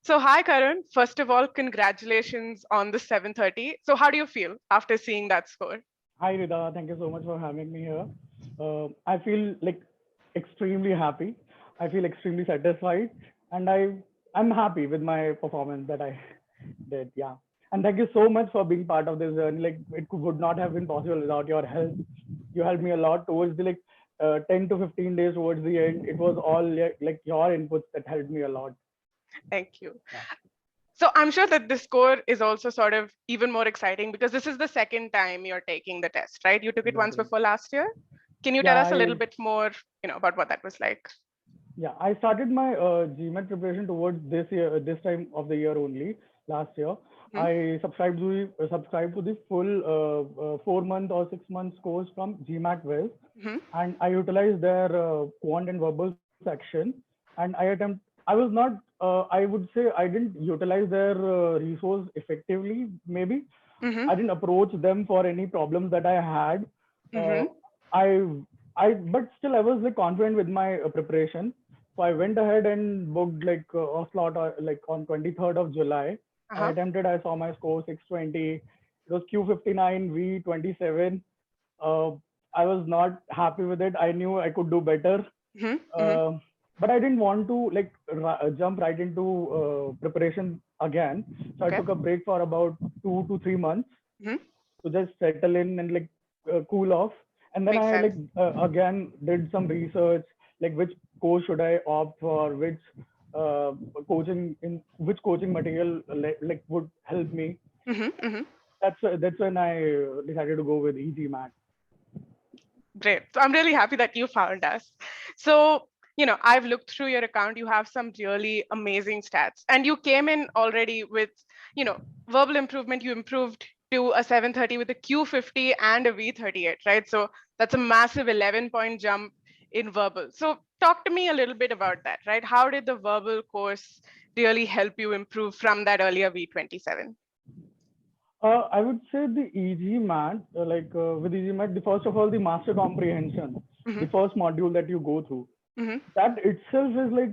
So hi, Karan. First of all, congratulations on the 730. So how do you feel after seeing that score? Hi, Rida. Thank you so much for having me here. I feel like extremely happy. I feel extremely satisfied, and I'm happy with my performance that I did. Yeah, and thank you so much for being part of this journey. Like would not have been possible without your help. You helped me a lot towards the 10 to 15 days towards the end. It was all like your inputs that helped me a lot. Thank you. Yeah. So I'm sure that the score is also sort of even more exciting because this is the second time you're taking the test, right? You took it once Exactly. before last year. Can you tell Yeah, us a little bit more, about what that was like? I started my GMAT preparation towards this year, this time of the year only, last year. Hmm. I subscribed to the full 4 month or 6 months course from GMAT Web, Hmm. and I utilized their quant and verbal section. And I was not, I would say, I didn't utilize their resource effectively. Maybe Hmm. I didn't approach them for any problems that I had. Uh, Hmm. I, but still I was like confident with my preparation. So I went ahead and booked like a slot like on 23rd of July. I Uh-huh. attempted. I saw my score 620. It was Q49 V27. Uh, I was not happy with it. I knew I could do better. Hmm. Hmm. Uh, but I didn't want to like jump right into preparation again. So I Okay. took a break for about 2 to 3 months Hmm. to just settle in and like cool off. And then Makes I like sense. again did some research, like which course should I opt for, which uh, which coaching material like would help me. Hmm. Hmm. That's when I decided to go with e-GMAT. Great. So I'm really happy that you found us. So, I've looked through your account. You have some really amazing stats. And you came in already with, verbal improvement. You improved to a 730 with a Q50 and a V38, right? So that's a massive 11-point jump in verbal. So talk to me a little bit about that, right? How did the verbal course really help you improve from that earlier V27? I would say the e-GMAT, with e-GMAT, the first of all, the master comprehension, Mm-hmm. the first module that you go through, Mm-hmm. that itself is like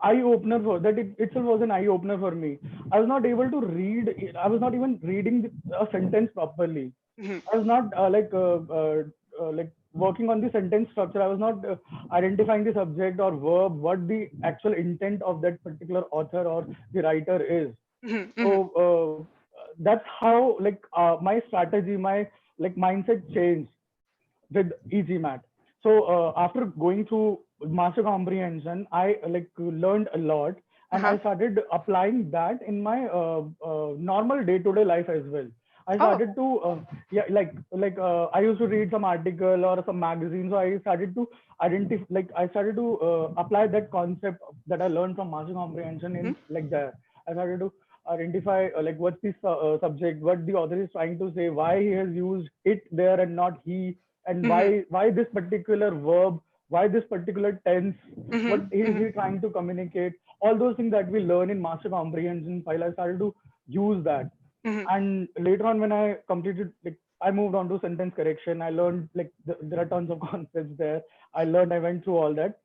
eye opener for that. It itself was an eye opener for me. I was not able to read. I was not even reading a sentence properly. Mm-hmm. I was not like working on the sentence structure. I was not identifying the subject or verb, what the actual intent of that particular author or the writer is. Mm-hmm. So that's how like my strategy, my like mindset changed with e-GMAT. So after going through master comprehension, I like learned a lot, and Uh-huh. I started applying that in my normal day-to-day life as well. I Oh. started to I used to read some article or some magazine, so I started to identify, like I started to apply that concept that I learned from master comprehension Mm-hmm. in like there. I started to identify like what's the subject, what the author is trying to say, why he has used it there and not he, and Mm-hmm. why this particular verb, why this particular tense, what Mm-hmm. is Mm-hmm. he trying to communicate. All those things that we learn in master comprehension file, I started to use that. Mm-hmm. And later on when I completed, like I moved on to sentence correction, I learned like there are tons of concepts there. I went through all that.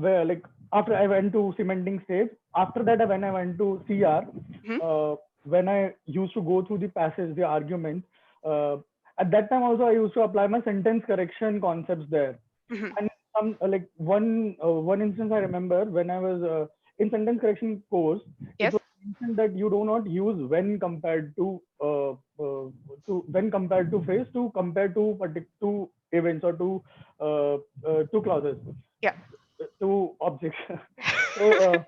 Where like after I went to cementing stage, after that when I went to CR, Mm-hmm. when I used to go through the passage, the argument, uh, at that time also I used to apply my sentence correction concepts there. Mm-hmm. And some like one instance I remember when I was in sentence correction course, it Yes. was mentioned that you do not use when compared to phrase to compare to events or to clauses, Yeah. to objects. So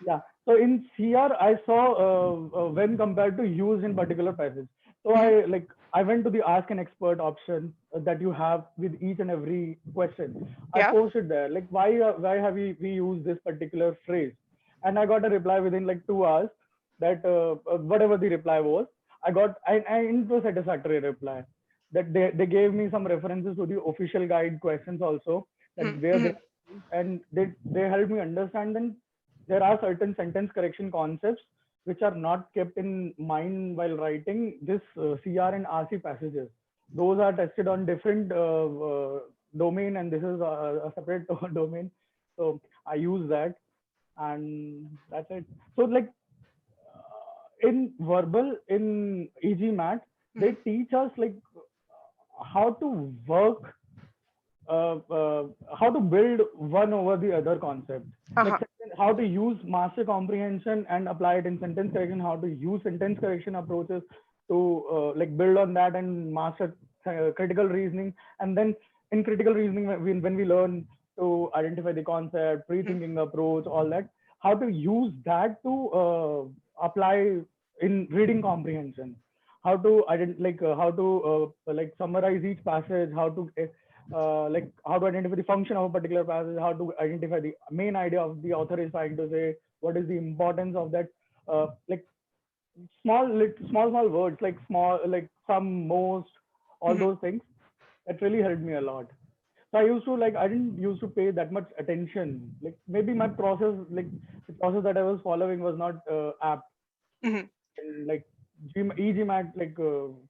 yeah. So in CR, I saw when compared to use in particular passage. So Mm-hmm. I went to the ask an expert option that you have with each and every question. I Yeah. posted there like why have we used this particular phrase, and I got a reply within like 2 hours that whatever the reply was, I it was a satisfactory reply. That they gave me some references to the official guide questions also, that where they, Mm-hmm. and they helped me understand that there are certain sentence correction concepts which are not kept in mind while writing this CR and RC passages. Those are tested on different domain, and this is a separate domain. So I use that. and that's it. So like in verbal in e-GMAT, they teach us like how to work, how to build one over the other concept. Like Uh-huh. how to use master comprehension and apply it in sentence correction, how to use sentence correction approaches to like build on that and master critical reasoning. And then in critical reasoning, when we learn to identify the concept, pre-thinking approach, all that, how to use that to apply in reading comprehension, how to how to like summarize each passage, how to like how to identify the function of a particular passage, how to identify the main idea of the author is trying to say, what is the importance of that, like small words like small, like some, most, all Mhm. those things. That really helped me a lot. So I used to like, I didn't used to pay that much attention. Like maybe my process, like the process that I was following was not apt. Mhm. And like e-GMAT like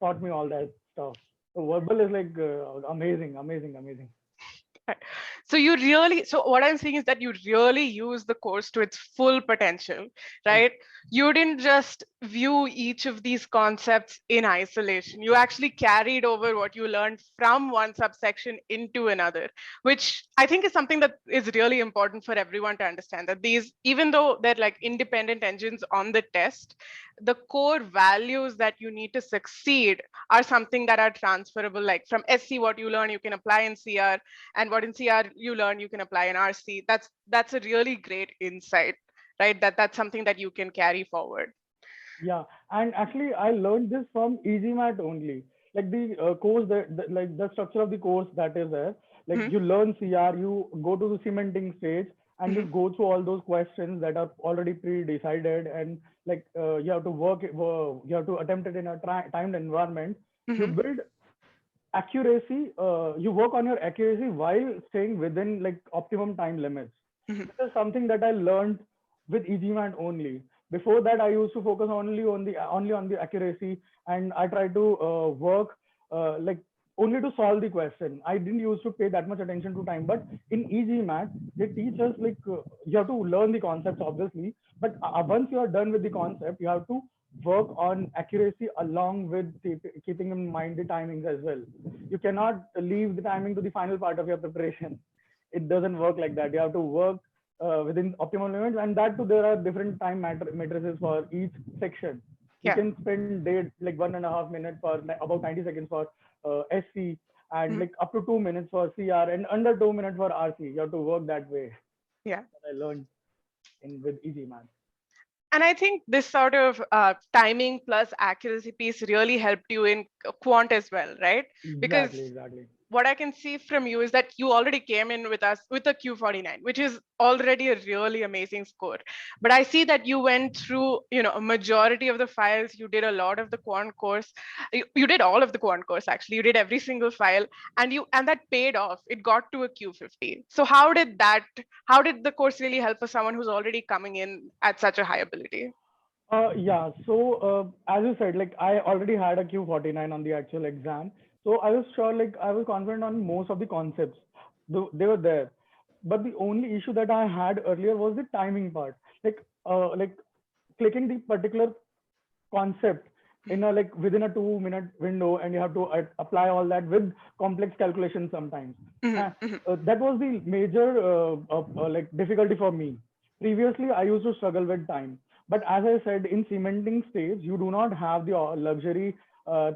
taught me all that stuff. So verbal is like amazing, amazing, amazing. Right. So you really, so what I'm saying is that you really use the course to its full potential, right? You didn't just view each of these concepts in isolation. You actually carried over what you learned from one subsection into another, which I think is something that is really important for everyone to understand, that these, even though they're like independent engines on the test, the core values that you need to succeed are something that are transferable. Like from SC, what you learn, you can apply in CR, and what in CR you learn, you can apply in RC. That's a really great insight, right? That's something that you can carry forward. Yeah, and actually, I learned this from e-GMAT only. Like the course like the structure of the course that is there. Like Mhm. you learn CR, you go to the cementing stage, and you Mhm. go through all those questions that are already pre-decided, and like you have to you have to attempt it in a timed environment. You Mhm. build accuracy. You work on your accuracy while staying within like optimum time limits. Mhm. This is something that I learned with e-GMAT only. Before that, I used to focus only on the accuracy, and I try to work like only to solve the question. I didn't used to pay that much attention to time. But in e-GMAT, they teach us like you have to learn the concepts obviously, but once you are done with the concept, you have to work on accuracy along with keeping in mind the timings as well. You cannot leave the timing to the final part of your preparation. It doesn't work like that. You have to work within optimal limits, and that too there are different time matrices for each section. You Yeah. can spend day like 1.5 minutes for like, about 90 seconds for SC, and Mhm. like up to 2 minutes for CR, and under 2 minutes for RC. You have to work that way. Yeah. That I learned in with e-GMAT. And I think this sort of timing plus accuracy piece really helped you in quant as well, right? Exactly, Because exactly. what I can see from you is that you already came in with us with a Q49, which is already a really amazing score. But I see that you went through, a majority of the files. You did a lot of the quant course. You did all of the quant course actually. You did every single file, and that paid off. It got to a Q50. So how did the course really help for someone who's already coming in at such a high ability? Yeah. So, as you said, like I already had a Q49 on the actual exam. So I was sure, like I was confident on most of the concepts. They were there. But the only issue that I had earlier was the timing part. Like clicking the particular concept in a like within a 2 minute window, and you have to apply all that with complex calculations sometimes. Mhm. Uh, Mhm. that was the major like difficulty for me. Previously I used to struggle with time, but as I said, in cementing stage you do not have the luxury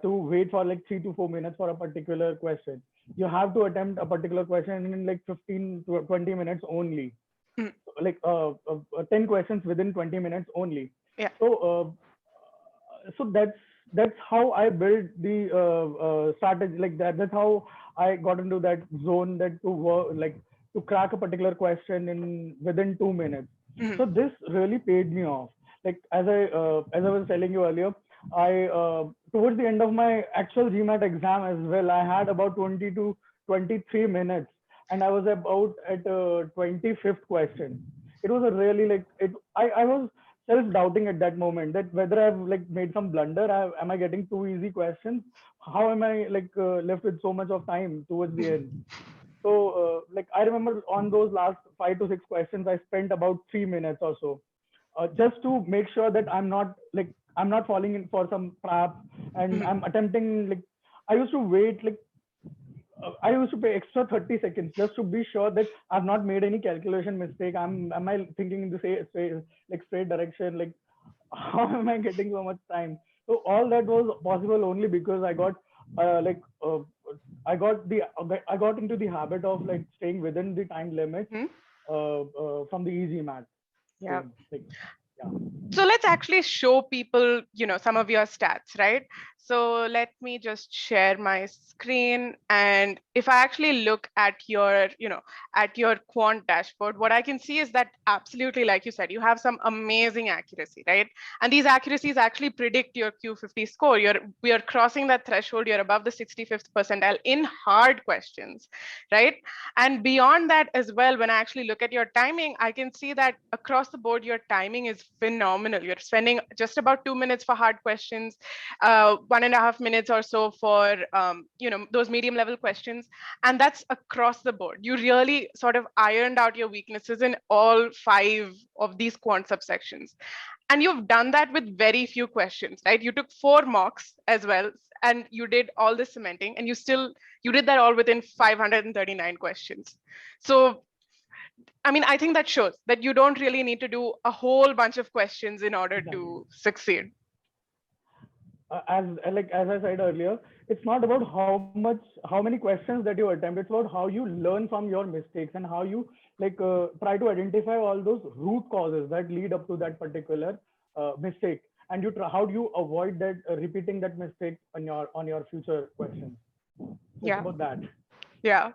to wait for like 3 to 4 minutes for a particular question. You have to attempt a particular question in like 15 to 20 minutes only, Mhm. like 10 questions within 20 minutes only. Yeah. So that's how I built the strategy like that. That's how I got into that zone, that to work like to crack a particular question in within 2 minutes. Mhm. So this really paid me off. Like as I was telling you earlier, I towards the end of my actual GMAT exam as well, I had about 20 to 23 minutes, and I was about at 25th question. It was a really like it. I was self-doubting at that moment that whether I've like made some blunder. Am I getting too easy questions? How am I like left with so much of time towards the end? Like I remember on those last 5 to 6 questions, I spent about 3 minutes or so, just to make sure that I'm not falling in for some trap, and Mhm. I'm attempting like I used to wait like I used to pay extra 30 seconds just to be sure that I've not made any calculation mistake. Am I thinking in the straight direction? Like how am I getting so much time? So all that was possible only because I got into the habit of like staying within the time limit Mhm. from the e-GMAT. Yeah. So like yeah. So let's actually show people, some of your stats, right? So let me just share my screen. And if I actually look at your quant dashboard, what I can see is that absolutely, like you said, you have some amazing accuracy, right? And these accuracies actually predict your Q50 score. We are crossing that threshold. You're above the 65th percentile in hard questions, right? And beyond that as well, when I actually look at your timing, I can see that across the board, your timing is phenomenal. You're spending just about 2 minutes for hard questions, 1.5 minutes or so for those medium level questions. And that's across the board. You really sort of ironed out your weaknesses in all 5 of these quant subsections. And you've done that with very few questions, right? You took 4 mocks as well, and you did all the cementing, and you did that all within 539 questions. So, I mean, I think that shows that you don't really need to do a whole bunch of questions in order Exactly. to succeed. As I said earlier, it's not about how many questions that you attempt. It's about how you learn from your mistakes and how you try to identify all those root causes that lead up to that particular mistake, and how do you avoid that repeating that mistake on your future questions. So it's Yeah. about that. Yeah.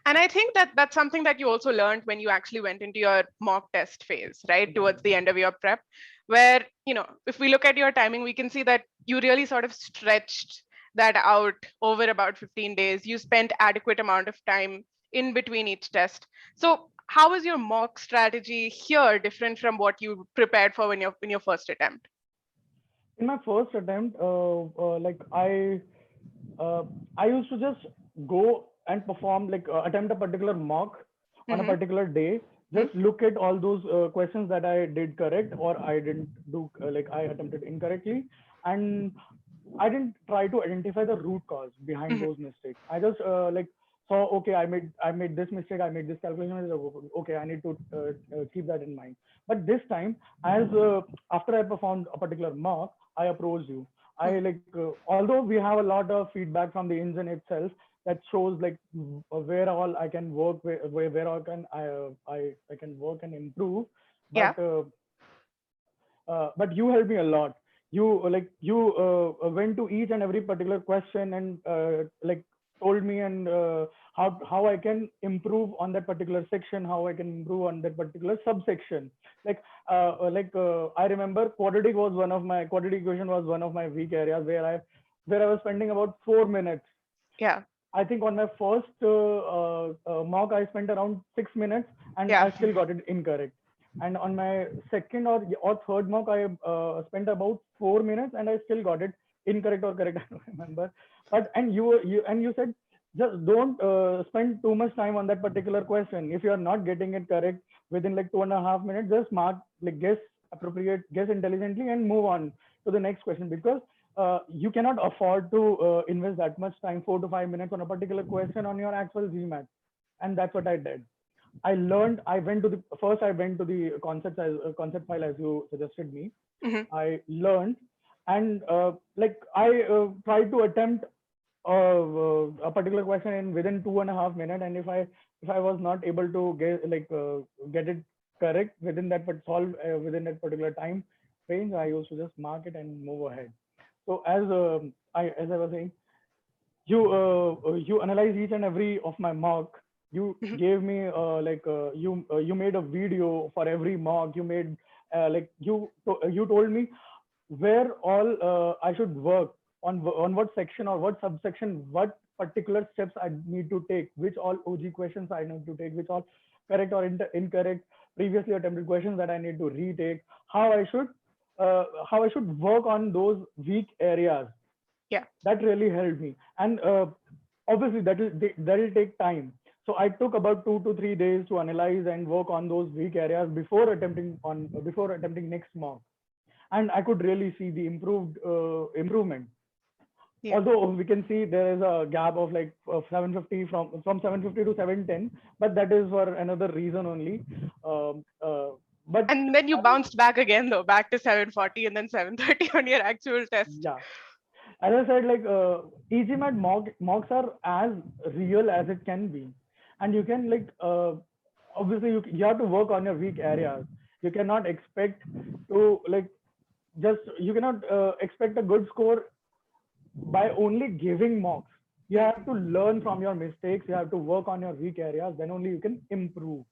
And I think that that's something that you also learned when you actually went into your mock test phase, right? Towards Exactly. the end of your prep, where, if we look at your timing, we can see that you really sort of stretched that out over about 15 days. You spent adequate amount of time in between each test. So how is your mock strategy here different from what you prepared for when in your first attempt? In my first attempt, uh, I used to just go and perform attempt a particular mock on a Mm-hmm. particular day. Just look at all those questions that I did correct or I didn't do, I attempted incorrectly, and I didn't try to identify the root cause behind Mm-hmm. those mistakes. I just saw, okay, I made this mistake, I made this calculation. Okay, I need to keep that in mind. But this time, as after I performed a particular mock, I approached you. Although we have a lot of feedback from the engine itself that shows where all I can work, where all can I can work and improve, Yeah. but but you helped me a lot. You went to each and every particular question and told me and how I can improve on that particular section, how I can improve on that particular subsection. I remember quadratic equation was one of my weak areas where I was spending about 4 minutes. Yeah. I think on my first mock, I spent around 6 minutes and Yeah. I still got it incorrect. And on my second or third mock, I spent about 4 minutes and I still got it incorrect or correct. I don't remember. But and you said just don't spend too much time on that particular question. If you are not getting it correct within like 2.5 minutes, just mark guess intelligently, and move on to the next question, because you cannot afford to invest that much time, 4 to 5 minutes, on a particular question on your actual GMAT. And that's what I did. I learned. I went to the concept file as you suggested me. Mm-hmm. I learned, and I tried to attempt a particular question in within 2.5 minutes. And if I was not able to get it correct within that, but solve within that particular time range, I used to just mark it and move ahead. So as I was saying, you analyze each and every of my mock. You Mm-hmm. gave me you made a video for every mock. You made you told me where all I should work on what section or what subsection, what particular steps I need to take, which all OG questions I need to take, which all correct or incorrect previously attempted questions that I need to retake, how I should work on those weak areas. Yeah. That really helped me. And obviously that will take time. So I took about 2 to 3 days to analyze and work on those weak areas before attempting next mock, and I could really see the improvement. Yeah. Although we can see there is a gap of like 750 from 750 to 710, but that is for another reason only. But And then you bounced back again though, back to 740 and then 730 on your actual test. yeah, as I said, like e-GMAT mocks are as real as it can be, and you can like obviously you have to work on your weak areas. You cannot expect to like just you cannot expect a good score by only giving mocks. You Hmm. have to learn from your mistakes. You have to work on your weak areas. Then only you can improve.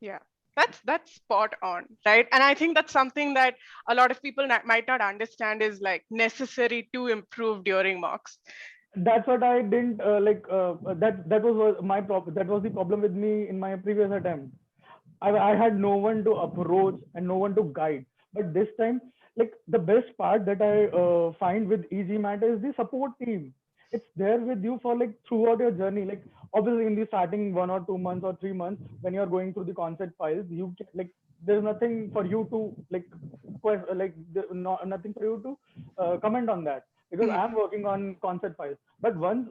Yeah, that's spot on, right? And I think that's something that a lot of people might not understand is like necessary to improve during mocks. That's what I didn't like. That was my problem. That was the problem with me in my previous attempt. I had no one to approach and no one to guide. But this time, like the best part that I find with e-GMAT is the support team. It's there with you for like throughout your journey. Like obviously in the starting 1 or 2 months or 3 months when you're going through the concept files, you can, like there's nothing for you to like nothing for you to comment on that because Mhm. I'm working on concept files. But once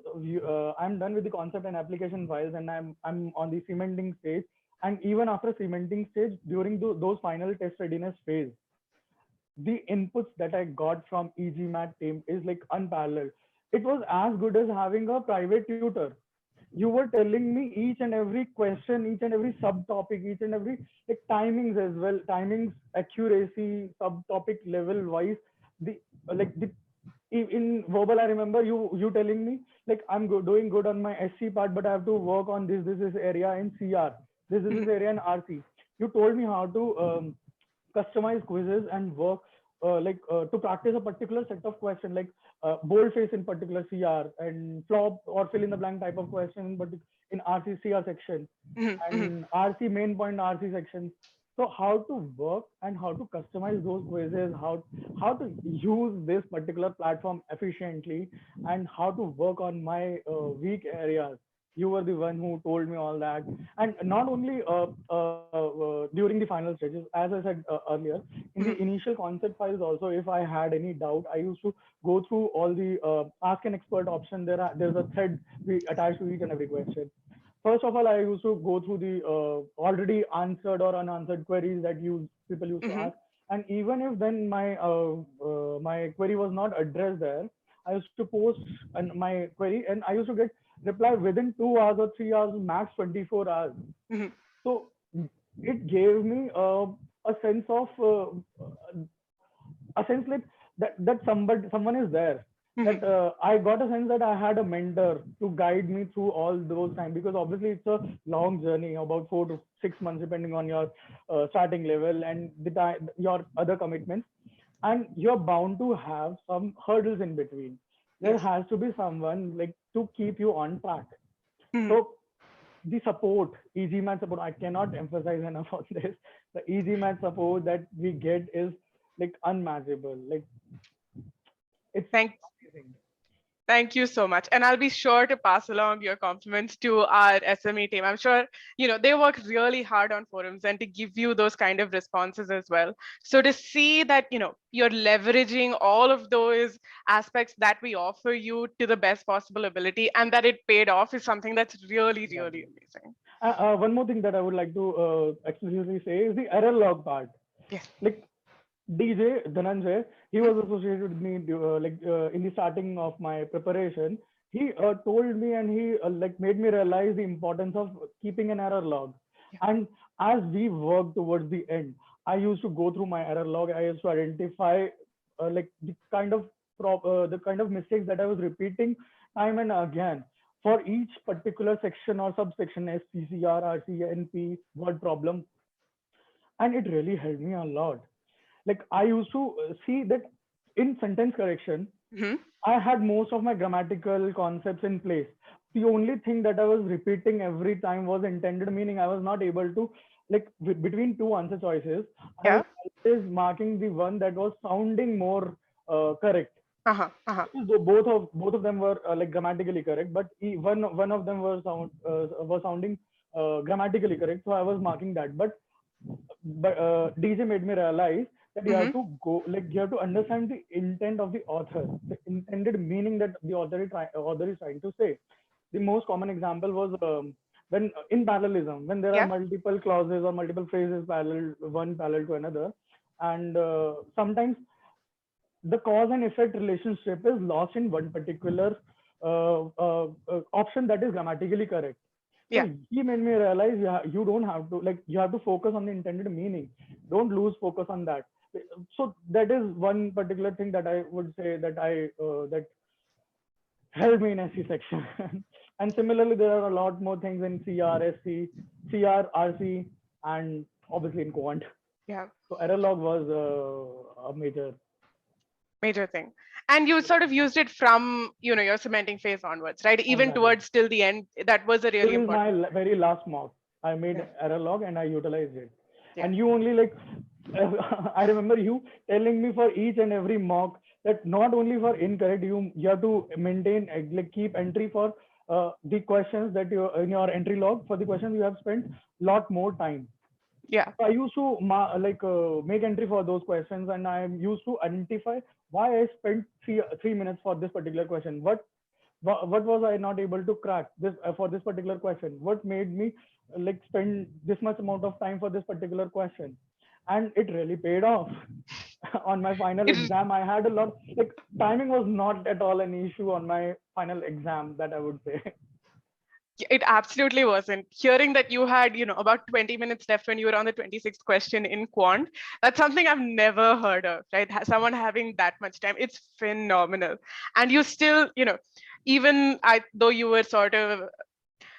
I'm done with the concept and application files and I'm on the cementing stage, and even after cementing stage, during those final test readiness phase, the inputs that I got from e-GMAT team is like unparalleled. It was as good as having a private tutor. You were telling me each and every question, each and every subtopic, each and every like timings as well, timings, accuracy, subtopic level wise. The like the in verbal, I remember you telling me like doing good on my SC part, but I have to work on this area in CR, this Mhm. area in RC. You told me how to customize quizzes and work to practice a particular set of questions like boldface in particular CR and flop or fill in the blank type of question, but in RC CR section Mhm. Mhm. and RC main point RC section. So how to work and how to customize those quizzes, how to use this particular platform efficiently, and how to work on my weak areas. You were the one who told me all that, and not only during the final stages, as I said earlier, in the Mhm. initial concept files also, if I had any doubt, I used to go through all the ask an expert option. There's a thread we attach to each and every question. First of all, I used to go through the already answered or unanswered queries that people used to Mhm. ask, and even if then my query was not addressed there, I used to post my query, and I used to get reply within 2 hours or 3 hours, max 24 hours. Mhm. So it gave me a sense of a sense like that someone is there, that Mhm. I got a sense that I had a mentor to guide me through all those time, because obviously it's a long journey, about 4 to 6 months depending on your starting level and the time your other commitments, and you're bound to have some hurdles in between. There Yes. has to be someone like to keep you on track. Mhm. So the support, e-GMAT support, I cannot emphasize enough on this. The e-GMAT support that we get is like unmatchable. Like it's Thank amazing. Thank you so much. And I'll be sure to pass along your compliments to our SME team. I'm sure, they work really hard on forums and to give you those kind of responses as well. So to see that, you're leveraging all of those aspects that we offer you to the best possible ability and that it paid off is something that's really, really Exactly. amazing. One more thing that I would like to explicitly say is the error log part. Yes. Like DJ Dhananjay, he Mhm. was associated with me in the starting of my preparation. He told me and he like made me realize the importance of keeping an error log. Yeah. And as we worked towards the end, I used to go through my error log. I used to identify like the kind of mistakes that I was repeating time and again for each particular section or subsection, SCCR, RCNP, word problem, and it really helped me a lot. Like I used to see that in sentence correction, Mhm. I had most of my grammatical concepts in place. The only thing that I was repeating every time was intended meaning. I was not able to like between two answer choices, I was Yeah. always marking the one that was sounding more correct. So both of them were like grammatically correct, but one of them was sounding grammatically correct. So I was marking that. But DJ made me realize that you have Mm-hmm. to go, like you have to understand the intent of the author, the intended meaning that the author is trying to say. The most common example was when in parallelism, when there are Yeah. multiple clauses or multiple phrases parallel to another, and sometimes the cause and effect relationship is lost in one particular option that is grammatically correct. So Yeah. he made me realize you don't have to, like, you have to focus on the intended meaning. Don't lose focus on that. So that is one particular thing that I would say that helped me in SC section. And similarly, there are a lot more things in CR, SC, CR, RC, and obviously in quant. Yeah. So error log was a major. Major thing. And you sort of used it from, your cementing phase onwards, right? Even Exactly. towards till the end, that was a really Till my important part. very last mock, I made Yeah. error log and I utilized it. Yeah. And you only like, I remember you telling me for each and every mock that not only for incorrect, you have to maintain, like, keep entry for the questions that you in your entry log for the questions you have spent lot more time. Yeah. So I used to make entry for those questions, and I used to identify why I spent three minutes for this particular question. What was I not able to crack this for this particular question? What made me like spend this much amount of time for this particular question? And it really paid off. On my final It exam, I had a lot, like, timing was not at all an issue on my final exam, that I would say. it absolutely wasn't. Hearing that you had, about 20 minutes left when you were on the 26th question in quant, that's something I've never heard of, right? Someone having that much time, it's phenomenal. And you still, even though you were sort of,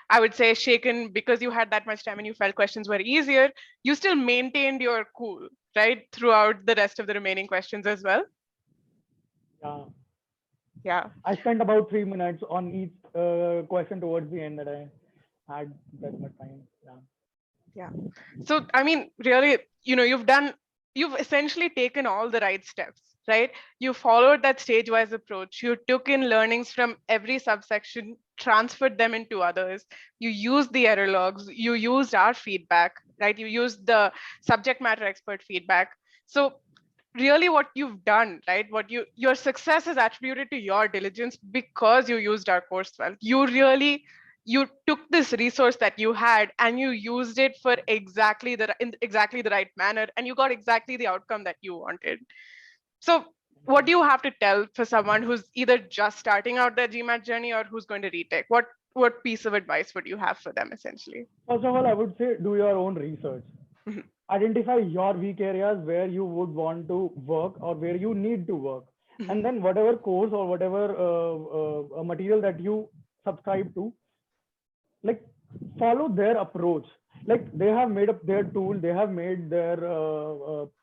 I would say, shaken because you had that much time and you felt questions were easier, you still maintained your cool, right? Throughout the rest of the remaining questions as well. Yeah. Yeah. I spent about 3 minutes on each question towards the end that I had that much time. Yeah. Yeah. So, I mean, really, you've essentially taken all the right steps, right? You followed that stage-wise approach. You took in learnings from every subsection, transferred them into others. You used the error logs. You used our feedback, right? You used the subject matter expert feedback. So really what you've done, right? Your success is attributed to your diligence because you used our course well. You took this resource that you had and you used it for in exactly the right manner, and you got exactly the outcome that you wanted. So Thank what you. do you have to tell for someone who's either just starting out their GMAT journey or who's going to retake? What piece of advice would you have for them essentially? First of all, I would say do your own research. Mhm. Identify your weak areas where you would want to work or where you need to work. Mhm. And then whatever course or whatever material that you subscribe to, like, follow their approach. Like, they have made up their tool, they have made their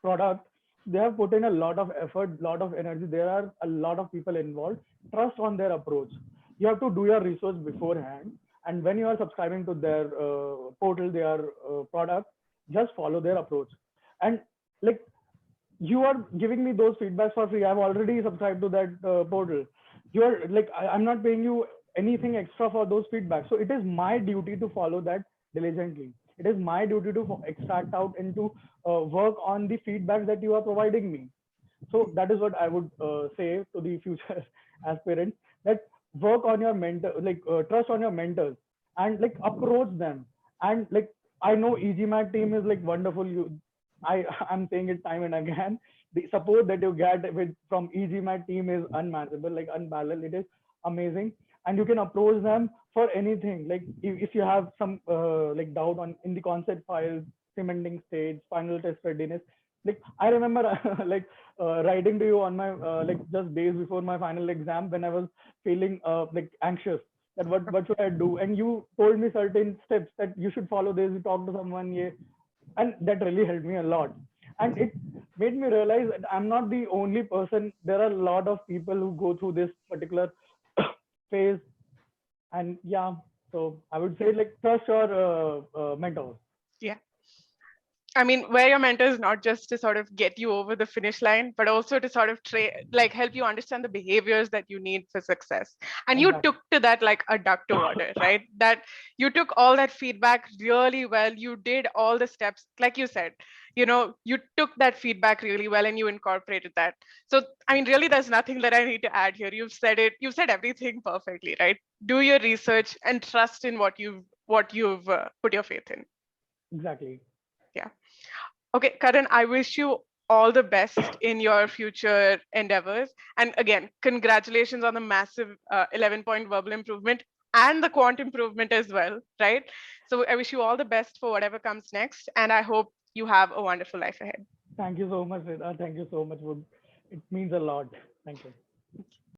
product, they have put in a lot of effort, lot of energy, there are a lot of people involved. Trust on their approach. You have to do your research beforehand, and when you are subscribing to their portal, their product, just follow their approach. And, like, you are giving me those feedbacks for free. I've already subscribed to that portal. You are like, I'm not paying you anything extra for those feedbacks. So it is my duty to follow that diligently. It is my duty to extract out and to work on the feedbacks that you are providing me. So that is what I would say to the future aspirants, that work on your mentor, like, trust on your mentors, and, like, approach them. And, like, I know e-GMAT team is like wonderful. I'm saying it time and again. The support that you get from e-GMAT team is unmatchable, like unparalleled. It is amazing, and you can approach them for anything. Like, if you have some like doubt on in the concept files, cementing stage, final test readiness. Like, I remember like writing to you on my like just days before my final exam when I was feeling like anxious, that what should I do, and you told me certain steps that you should follow this, you talk to someone, yeah, and that really helped me a lot. And it made me realize that I'm not the only person. There are a lot of people who go through this particular phase. And yeah, so I would Yeah. say, like, trust your mentors. Yeah. I mean, where your mentor is not just to sort of get you over the finish line, but also to sort of like help you understand the behaviors that you need for success. And you Exactly. took to that like a duck to water, right? That you took all that feedback really well. You did all the steps, like you said, you took that feedback really well and you incorporated that. So, I mean, really, there's nothing that I need to add here. You've said it. You've said everything perfectly, right? Do your research and trust in what you've put your faith in. Exactly. Yeah. Okay, Karan, I wish you all the best in your future endeavors. And again, congratulations on the massive 11-point verbal improvement and the quant improvement as well, right? So I wish you all the best for whatever comes next. And I hope you have a wonderful life ahead. Thank you so much, Rita. Thank you so much. It means a lot. Thank you.